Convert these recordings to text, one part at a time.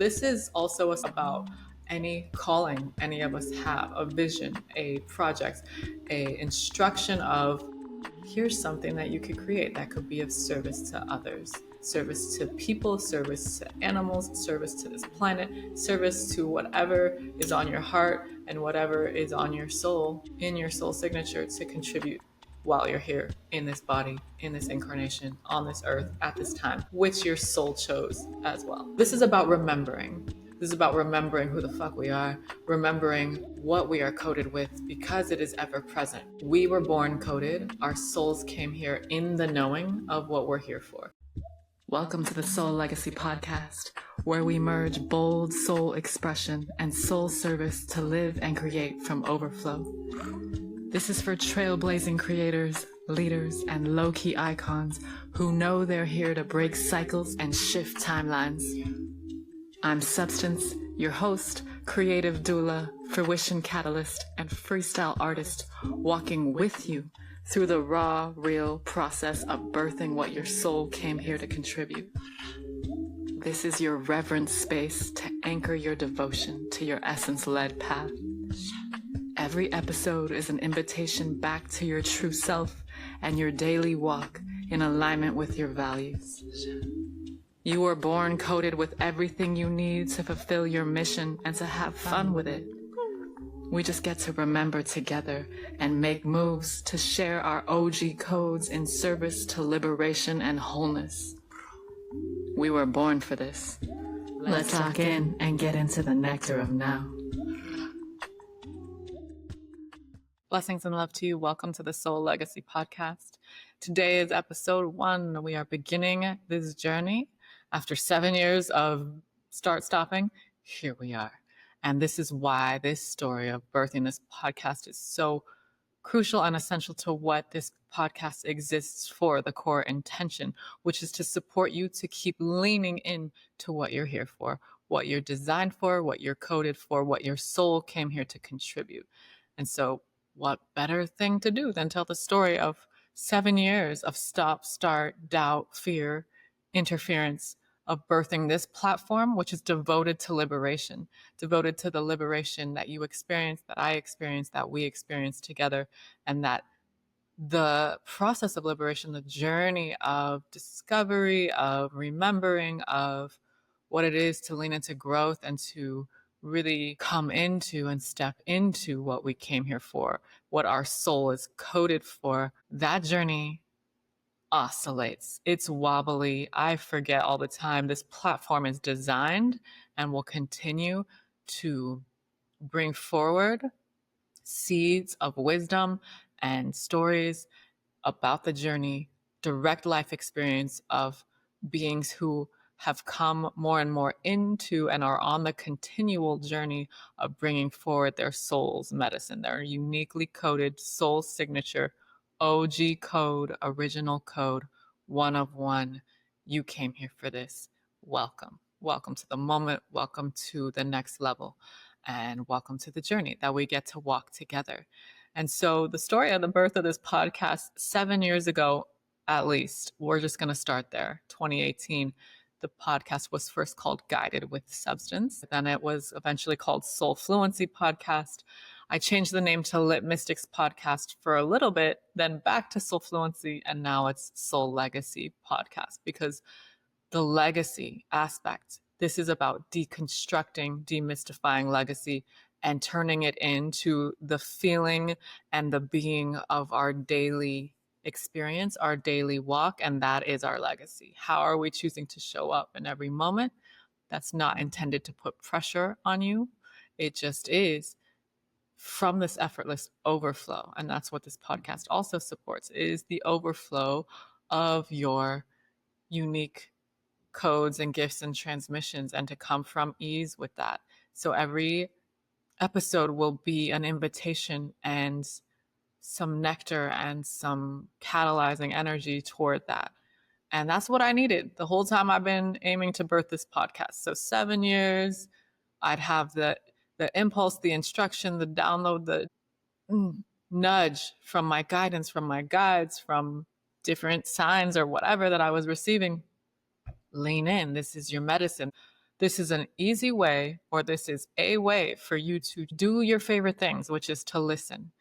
This is also about any calling any of us have, a vision, a project, a instruction of here's something that you could create that could be of service to others, service to people, service to animals, service to this planet, service to whatever is on your heart and whatever is on your soul, in your soul signature, to contribute while you're here in this body, in this incarnation, on this earth, at this time, which your soul chose as well. This is about remembering. This is about remembering who the fuck we are, remembering what we are coded with, because it is ever present. We were born coded. Our souls came here in the knowing of what we're here for. Welcome to the Soul Legacy Podcast, where we merge bold soul expression and soul service to live and create from overflow. This is for trailblazing creators, leaders, and low-key icons who know they're here to break cycles and shift timelines. I'm Substance, your host, creative doula, fruition catalyst, and freestyle artist, walking with you through the raw, real process of birthing what your soul came here to contribute. This is your reverence space to anchor your devotion to your essence-led path. Every episode is an invitation back to your true self and your daily walk in alignment with your values. You were born coded with everything you need to fulfill your mission and to have fun with it. We just get to remember together and make moves to share our OG codes in service to liberation and wholeness. We were born for this. Let's lock in and get into the nectar of now. Blessings and love to you. Welcome to the Soul Legacy Podcast. Today is episode 1. We are beginning this journey. After 7 years of start-stopping, here we are. And this is why this story of birthing this podcast is so crucial and essential to what this podcast exists for, the core intention, which is to support you to keep leaning in to what you're here for, what you're designed for, what you're coded for, what your soul came here to contribute. And so what better thing to do than tell the story of 7 years of stop, start, doubt, fear, interference, of birthing this platform, which is devoted to liberation, devoted to the liberation that you experience, that I experienced, that we experienced together, and that the process of liberation, the journey of discovery, of remembering, of what it is to lean into growth and to really come into and step into what we came here for, what our soul is coded for, that journey oscillates. It's wobbly. I forget all the time. This platform is designed and will continue to bring forward seeds of wisdom and stories about the journey, direct life experience of beings who have come more and more into and are on the continual journey of bringing forward their soul's medicine, their uniquely coded soul signature, OG code, original code, one of one. You came here for this. Welcome. Welcome to the moment. Welcome to the next level. And welcome to the journey that we get to walk together. And so the story of the birth of this podcast 7 years ago, at least, we're just going to start there. 2018, the podcast was first called Guided with Substance. Then it was eventually called Soul Fluency Podcast. I changed the name to Lit Mystics Podcast for a little bit, then back to Soul Fluency, and now it's Soul Legacy Podcast, because the legacy aspect, this is about deconstructing, demystifying legacy and turning it into the feeling and the being of our daily experience, our daily walk, and that is our legacy. How are we choosing to show up in every moment? That's not intended to put pressure on you. It just is from this effortless overflow. And that's what this podcast also supports, is the overflow of your unique codes and gifts and transmissions, and to come from ease with that. So every episode will be an invitation and some nectar and some catalyzing energy toward that. And that's what I needed the whole time I've been aiming to birth this podcast. So 7 years, I'd have the impulse, the instruction, the download, the nudge from my guidance, from my guides, from different signs or whatever that I was receiving. Lean in. This is your medicine. This is an easy way, or this is a way for you to do your favorite things, which is to listen.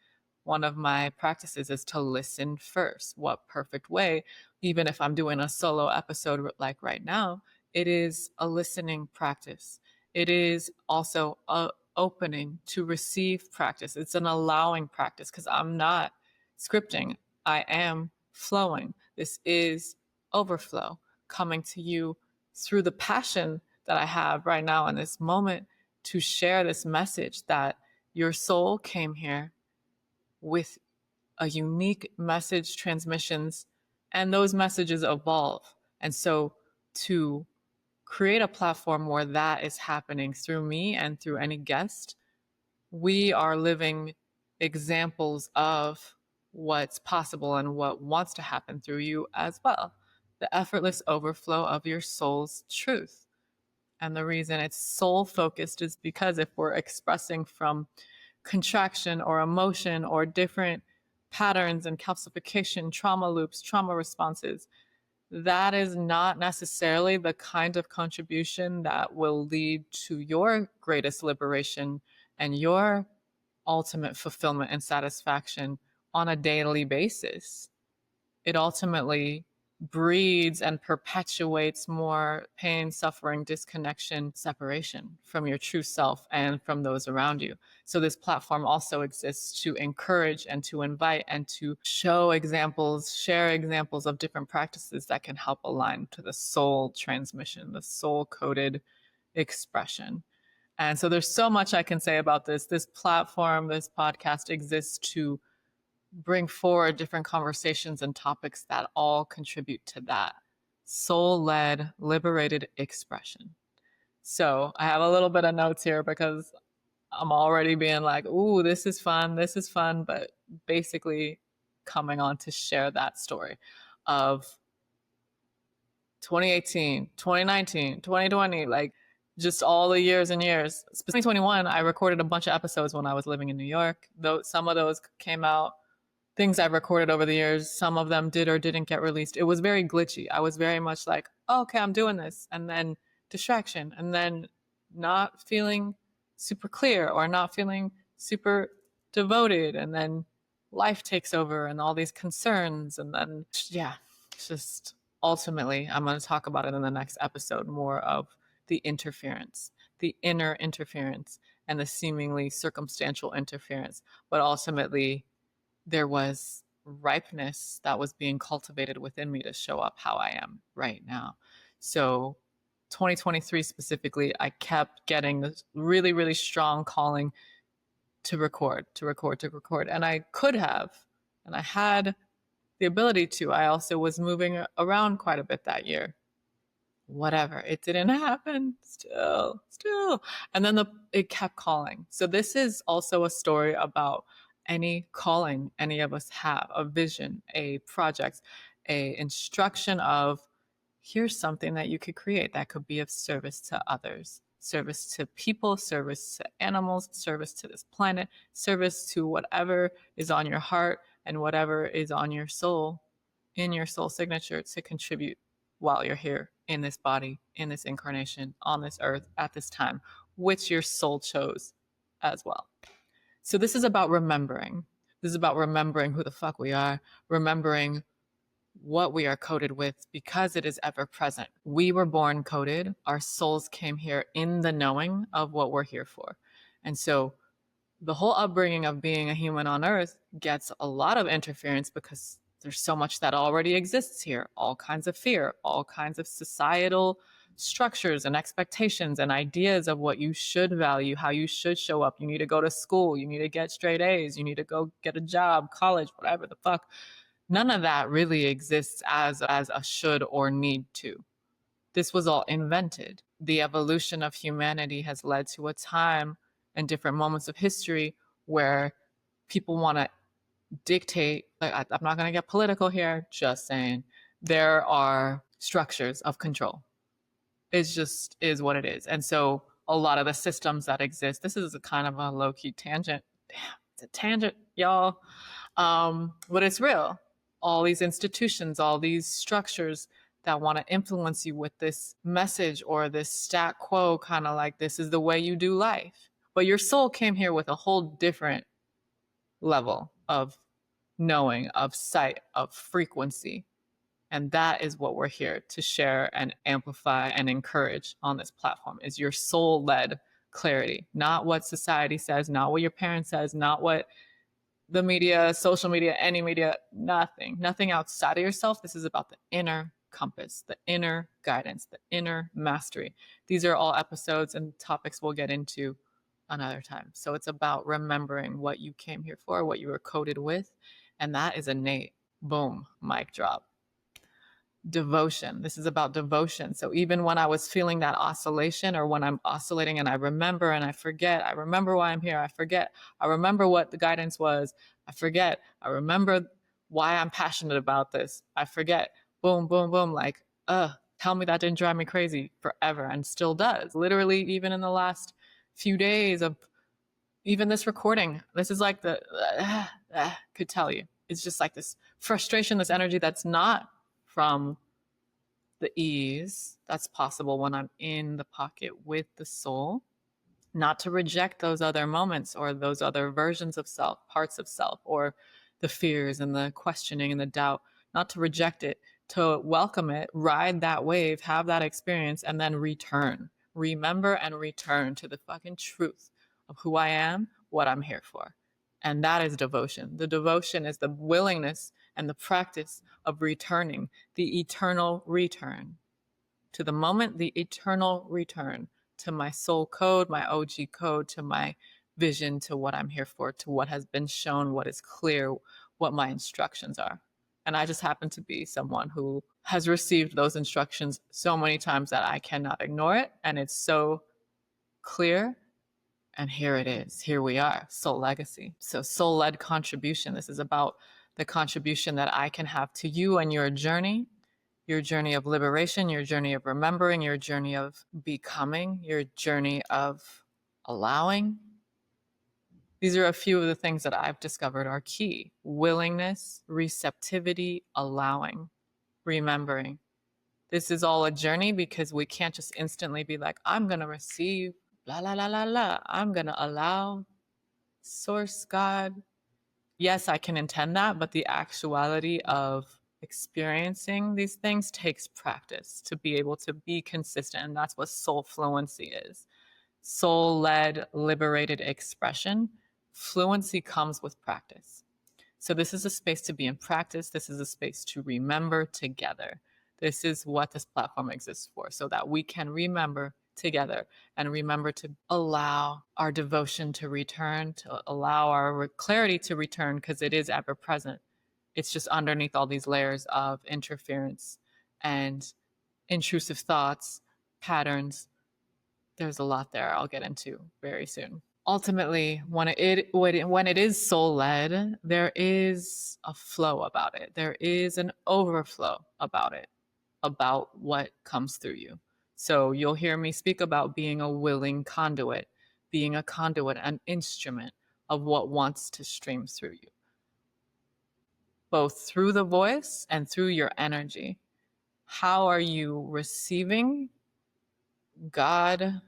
One of my practices is to listen first. What perfect way, even if I'm doing a solo episode like right now, it is a listening practice. It is also a opening to receive practice. It's an allowing practice because I'm not scripting. I am flowing. This is overflow coming to you through the passion that I have right now in this moment to share this message that your soul came here with a unique message transmissions, and those messages evolve. And so to create a platform where that is happening through me and through any guest, we are living examples of what's possible and what wants to happen through you as well. The effortless overflow of your soul's truth. And the reason it's soul focused is because if we're expressing from contraction or emotion or different patterns and calcification, trauma loops, trauma responses, that is not necessarily the kind of contribution that will lead to your greatest liberation and your ultimate fulfillment and satisfaction on a daily basis. It ultimately breeds and perpetuates more pain, suffering, disconnection, separation from your true self and from those around you. So this platform also exists to encourage and to invite and to show examples, share examples of different practices that can help align to the soul transmission, the soul coded expression. And so there's so much I can say about this. This platform, this podcast exists to bring forward different conversations and topics that all contribute to that soul-led, liberated expression. So I have a little bit of notes here because I'm already being like, ooh, this is fun, but basically coming on to share that story of 2018, 2019, 2020, like just all the years and years. 2021, I recorded a bunch of episodes when I was living in New York. Though some of those came out, things I've recorded over the years, some of them did or didn't get released. It was very glitchy. I was very much like, oh, okay, I'm doing this. And then distraction. And then not feeling super clear or not feeling super devoted. And then life takes over and all these concerns. And then, yeah, just ultimately, I'm going to talk about it in the next episode more of the interference, the inner interference, and the seemingly circumstantial interference. But ultimately, there was ripeness that was being cultivated within me to show up how I am right now. So 2023 specifically, I kept getting this really, really strong calling to record. And I could have, and I had the ability to. I also was moving around quite a bit that year. Whatever, it didn't happen. Still. And then it kept calling. So this is also a story about any calling any of us have, a vision, a project, a instruction of here's something that you could create that could be of service to others, service to people, service to animals, service to this planet, service to whatever is on your heart and whatever is on your soul, in your soul signature to contribute while you're here in this body, in this incarnation, on this earth, at this time, which your soul chose as well. So this is about remembering. This is about remembering who the fuck we are, remembering what we are coded with because it is ever present. We were born coded. Our souls came here in the knowing of what we're here for. And so the whole upbringing of being a human on earth gets a lot of interference because there's so much that already exists here, all kinds of fear, all kinds of societal structures and expectations and ideas of what you should value, how you should show up. You need to go to school, you need to get straight A's, you need to go get a job, college, whatever the fuck. None of that really exists as a should or need to. This was all invented. The evolution of humanity has led to a time and different moments of history where people want to dictate, like, I'm not going to get political here, just saying there are structures of control. It just is what it is. And so a lot of the systems that exist, this is a kind of a low-key tangent. Damn, it's a tangent, y'all. But it's real. All these institutions, all these structures that want to influence you with this message or this stat quo, kind of like this is the way you do life. But your soul came here with a whole different level of knowing, of sight, of frequency. And that is what we're here to share and amplify and encourage on this platform is your soul-led clarity, not what society says, not what your parents says, not what the media, social media, any media, nothing outside of yourself. This is about the inner compass, the inner guidance, the inner mastery. These are all episodes and topics we'll get into another time. So it's about remembering what you came here for, what you were coded with, and that is innate. Boom, mic drop. Devotion. This is about devotion. So even when I was feeling that oscillation or when I'm oscillating and I remember and I forget, I remember why I'm here. I forget. I remember what the guidance was. I forget. I remember why I'm passionate about this. I forget. Boom, boom, boom. Like, tell me that didn't drive me crazy forever and still does. Literally, even in the last few days of even this recording, this is like the, could tell you. It's just like this frustration, this energy that's not from the ease that's possible when I'm in the pocket with the soul, not to reject those other moments or those other versions of self, parts of self, or the fears and the questioning and the doubt, not to reject it, to welcome it, ride that wave, have that experience, and then return. Remember and return to the fucking truth of who I am, what I'm here for. And that is devotion. The devotion is the willingness and the practice of returning, the eternal return to the moment, the eternal return to my soul code, my OG code, to my vision, to what I'm here for, to what has been shown, what is clear, what my instructions are. And I just happen to be someone who has received those instructions so many times that I cannot ignore it. And it's so clear. And here it is. Here we are. Soul legacy. So soul-led contribution. This is about the contribution that I can have to you and your journey of liberation, your journey of remembering, your journey of becoming, your journey of allowing. These are a few of the things that I've discovered are key. Willingness, receptivity, allowing, remembering. This is all a journey because we can't just instantly be like, I'm going to receive, la, la, la, la, la. I'm going to allow source, God. Yes, I can intend that, but the actuality of experiencing these things takes practice to be able to be consistent. And that's what soul fluency is. Soul-led, liberated expression. Fluency comes with practice. So this is a space to be in practice. This is a space to remember together. This is what this platform exists for, so that we can remember together and remember to allow our devotion to return, to allow our clarity to return, because it is ever present. It's just underneath all these layers of interference and intrusive thoughts, patterns. There's a lot there I'll get into very soon. Ultimately, when it is soul-led, there is a flow about it. There is an overflow about it, about what comes through you. So you'll hear me speak about being a willing conduit, being a conduit, an instrument of what wants to stream through you, both through the voice and through your energy. How are you receiving God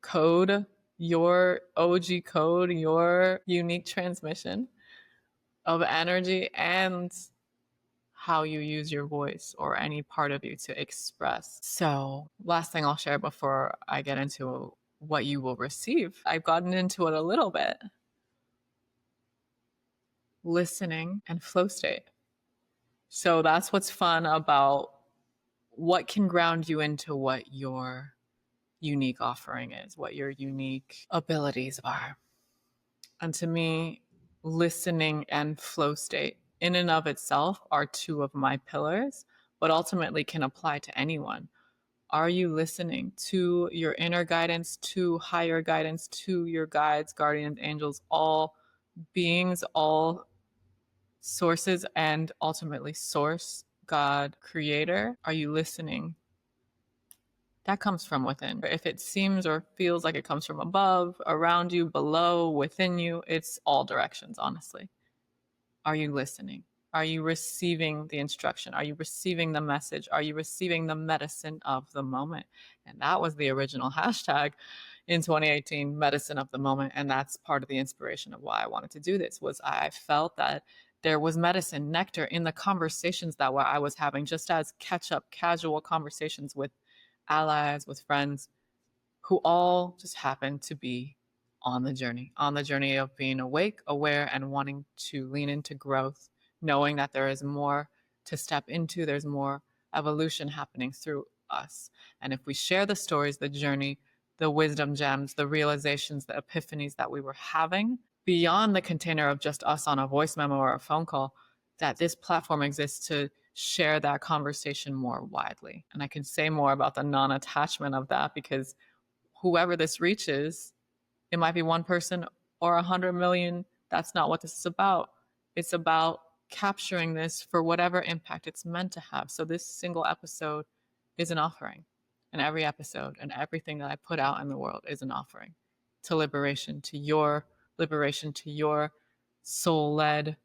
code, your OG code, your unique transmission of energy, and how you use your voice or any part of you to express. So last thing I'll share before I get into what you will receive. I've gotten into it a little bit. Listening and flow state. So that's what's fun about what can ground you into what your unique offering is, what your unique abilities are. And to me, listening and flow state in and of itself are two of my pillars, but ultimately can apply to anyone. Are you listening to your inner guidance, to higher guidance, to your guides, guardians, angels, all beings, all sources, and ultimately source, God, creator? Are you listening? That comes from within. If it seems or feels like it comes from above, around you, below, within you, it's all directions, honestly. Are you listening? Are you receiving the instruction? Are you receiving the message? Are you receiving the medicine of the moment? And that was the original hashtag in 2018, medicine of the moment. And that's part of the inspiration of why I wanted to do this. Was I felt that there was medicine, nectar in the conversations that I was having, just as catch up, casual conversations with allies, with friends who all just happened to be on the journey of being awake, aware, and wanting to lean into growth, knowing that there is more to step into, there's more evolution happening through us. And if we share the stories, the journey, the wisdom gems, the realizations, the epiphanies that we were having beyond the container of just us on a voice memo or a phone call, that this platform exists to share that conversation more widely. And I can say more about the non attachment of that, because whoever this reaches, it might be one person or 100 million. That's not what this is about. It's about capturing this for whatever impact it's meant to have. So this single episode is an offering. And every episode and everything that I put out in the world is an offering to liberation, to your liberation, to your soul-led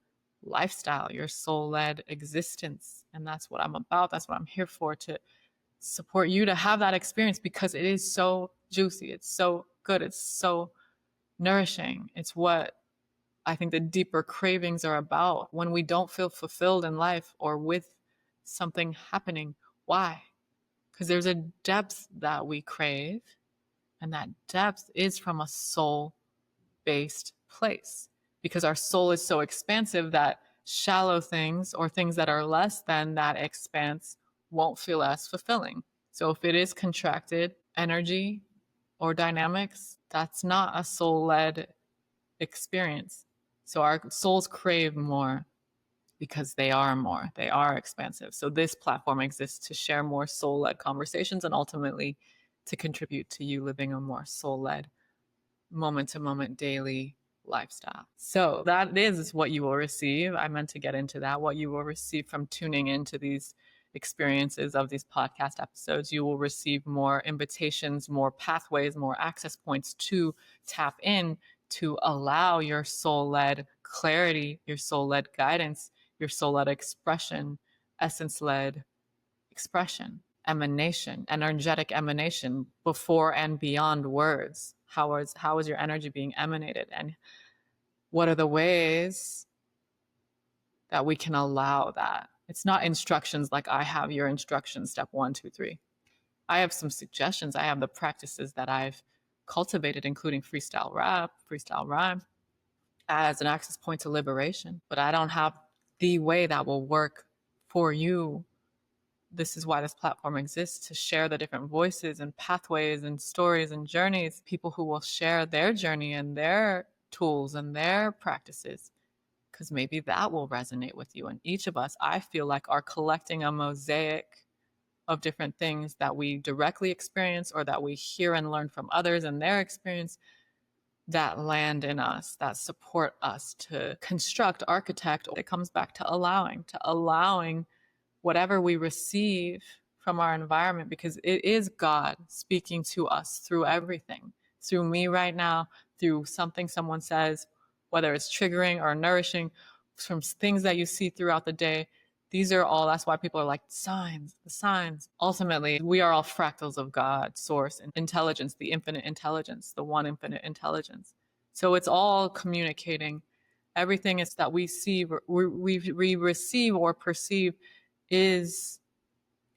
lifestyle, your soul-led existence. And that's what I'm about. That's what I'm here for, to support you to have that experience, because it is so juicy. It's so good. It's so nourishing. It's what I think the deeper cravings are about when we don't feel fulfilled in life or with something happening. Why? Because there's a depth that we crave, and that depth is from a soul based place, because our soul is so expansive that shallow things or things that are less than that expanse won't feel as fulfilling. So if it is contracted energy or dynamics, that's not a soul led experience. So our souls crave more because they are expansive. So this platform exists to share more soul led conversations and ultimately to contribute to you living a more soul led, moment to moment daily lifestyle. So that is what you will receive. I meant to get into that. What you will receive from tuning into these experiences of these podcast episodes. You will receive more invitations, more pathways, more access points to tap in, to allow your soul-led clarity, your soul-led guidance, your soul-led expression, essence-led expression, emanation, energetic emanation before and beyond words. How is your energy being emanated? And what are the ways that we can allow that? It's not instructions like I have your instructions, step 1, 2, 3. I have some suggestions. I have the practices that I've cultivated, including freestyle rap, freestyle rhyme, as an access point to liberation. But I don't have the way that will work for you. This is why this platform exists, to share the different voices and pathways and stories and journeys, people who will share their journey and their tools and their practices, because maybe that will resonate with you. And each of us, I feel like, are collecting a mosaic of different things that we directly experience or that we hear and learn from others and their experience, that land in us, that support us to construct, architect. It comes back to allowing whatever we receive from our environment, because it is God speaking to us through everything, through me right now, through something someone says, whether it's triggering or nourishing, from things that you see throughout the day. These are all, that's why people are like, signs, the signs. Ultimately, we are all fractals of God, source, and intelligence, the infinite intelligence, the one infinite intelligence. So it's all communicating. Everything is that we see, we receive or perceive is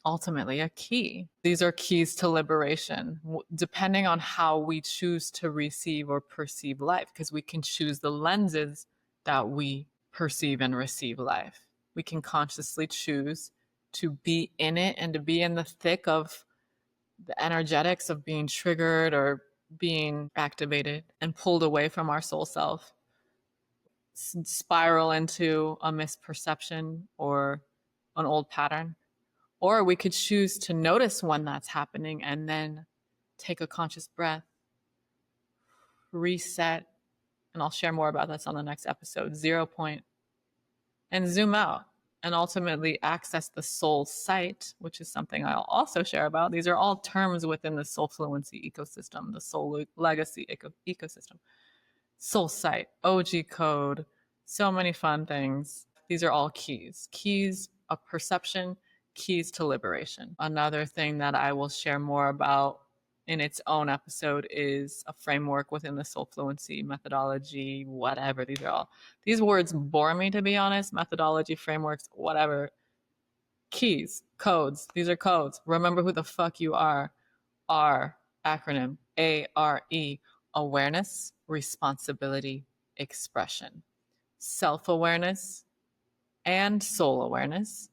ultimately a key. These are keys to liberation, depending on how we choose to receive or perceive life, because we can choose the lenses that we perceive and receive life. We can consciously choose to be in it and to be in the thick of the energetics of being triggered or being activated and pulled away from our soul self, spiral into a misperception or an old pattern. Or we could choose to notice when that's happening and then take a conscious breath, reset, and I'll share more about this on the next episode, 0 point, and zoom out and ultimately access the soul sight, which is something I'll also share about. These are all terms within the soul fluency ecosystem, the soul legacy ecosystem. Soul sight, OG code, so many fun things. These are all keys of perception, keys to liberation. Another thing that I will share more about in its own episode is a framework within the soul fluency methodology, whatever. These words bore me, to be honest. Methodology, frameworks, whatever. Keys, codes. These are codes. Remember who the fuck you are. R, acronym, ARE, awareness, responsibility, expression. Self-awareness and soul awareness,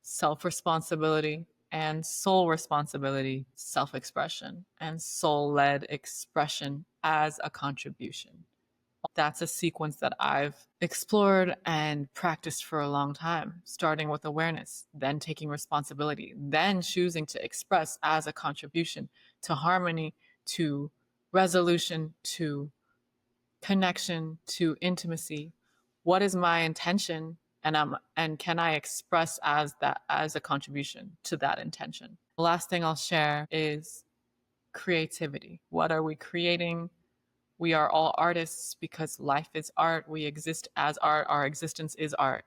self-responsibility and soul responsibility, self-expression, and soul-led expression as a contribution. That's a sequence that I've explored and practiced for a long time, starting with awareness, then taking responsibility, then choosing to express as a contribution to harmony, to resolution, to connection, to intimacy. What is my intention? And can I express as a contribution to that intention? The last thing I'll share is creativity. What are we creating? We are all artists because life is art. We exist as art. Our existence is art.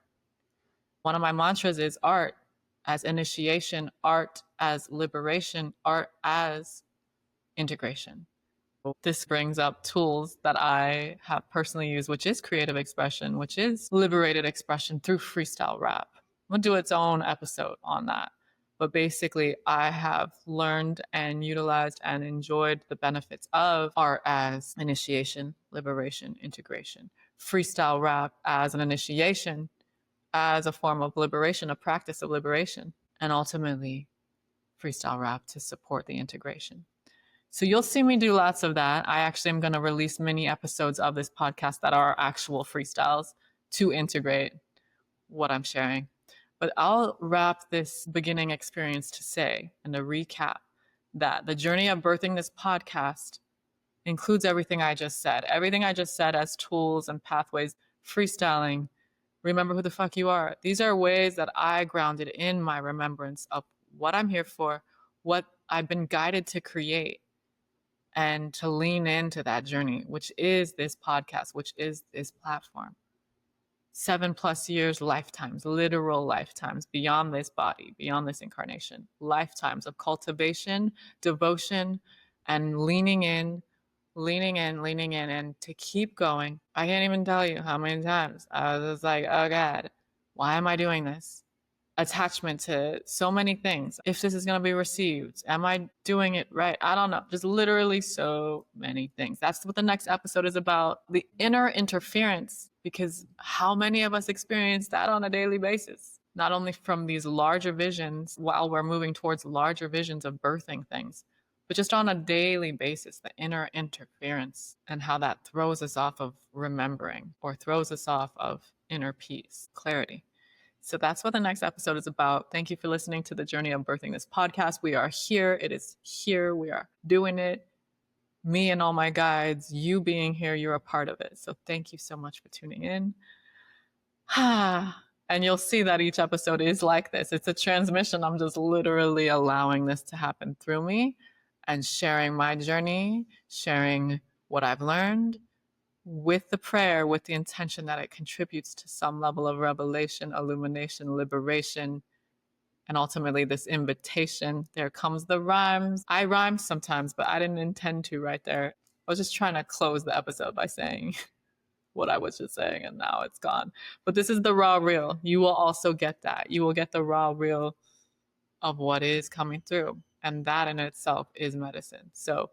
One of my mantras is art as initiation, art as liberation, art as integration. This brings up tools that I have personally used, which is creative expression, which is liberated expression through freestyle rap. I'm gonna do its own episode on that. But basically, I have learned and utilized and enjoyed the benefits of art as initiation, liberation, integration. Freestyle rap as an initiation, as a form of liberation, a practice of liberation, and ultimately freestyle rap to support the integration. So you'll see me do lots of that. I actually am going to release mini episodes of this podcast that are actual freestyles to integrate what I'm sharing. But I'll wrap this beginning experience to say, and to recap, that the journey of birthing this podcast includes everything I just said. Everything I just said as tools and pathways, freestyling, remember who the fuck you are. These are ways that I grounded in my remembrance of what I'm here for, what I've been guided to create, and to lean into that journey, which is this podcast, which is this platform. 7+ years, lifetimes, literal lifetimes, beyond this body, beyond this incarnation, lifetimes of cultivation, devotion, and leaning in, and to keep going. I can't even tell you how many times I was just like, oh God, why am I doing this? Attachment to so many things. If this is going to be received, am I doing it right? I don't know. Just literally so many things. That's what the next episode is about. The inner interference, because how many of us experience that on a daily basis? Not only from these larger visions while we're moving towards larger visions of birthing things, but just on a daily basis, the inner interference and how that throws us off of remembering or throws us off of inner peace, clarity. So that's what the next episode is about. Thank you for listening to the journey of birthing this podcast. We are here. It is here. We are doing it. Me and all my guides, you being here, you're a part of it. So thank you so much for tuning in. And you'll see that each episode is like this. It's a transmission. I'm just literally allowing this to happen through me and sharing my journey, sharing what I've learned, with the prayer, with the intention that it contributes to some level of revelation, illumination, liberation, and ultimately this invitation. There comes the rhymes. I rhyme sometimes, but I didn't intend to right there. I was just trying to close the episode by saying what I was just saying, and now it's gone. But this is the raw real. You will also get that. You will get the raw real of what is coming through. And that in itself is medicine. So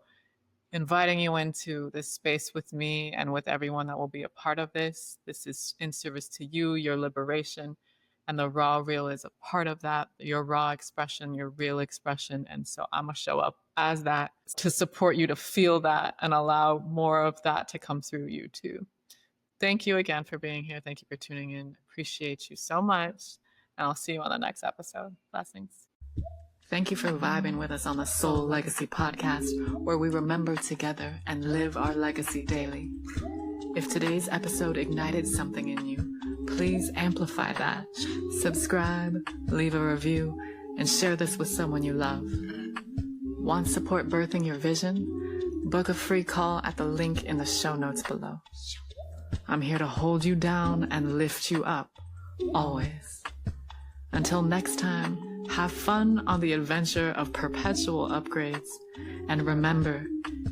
inviting you into this space with me and with everyone that will be a part of this. This is in service to you, your liberation, and the raw real is a part of that, your raw expression, your real expression. And so I'm going to show up as that to support you to feel that and allow more of that to come through you too. Thank you again for being here. Thank you for tuning in. Appreciate you so much. And I'll see you on the next episode. Blessings. Thank you for vibing with us on the Soul Legacy podcast, where we remember together and live our legacy daily. If today's episode ignited something in you, please amplify that. Subscribe, leave a review, and share this with someone you love. Want support birthing your vision? Book a free call at the link in the show notes below. I'm here to hold you down and lift you up, always. Until next time, have fun on the adventure of perpetual upgrades. And remember,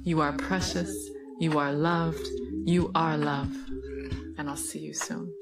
you are precious, you are loved, you are love. And I'll see you soon.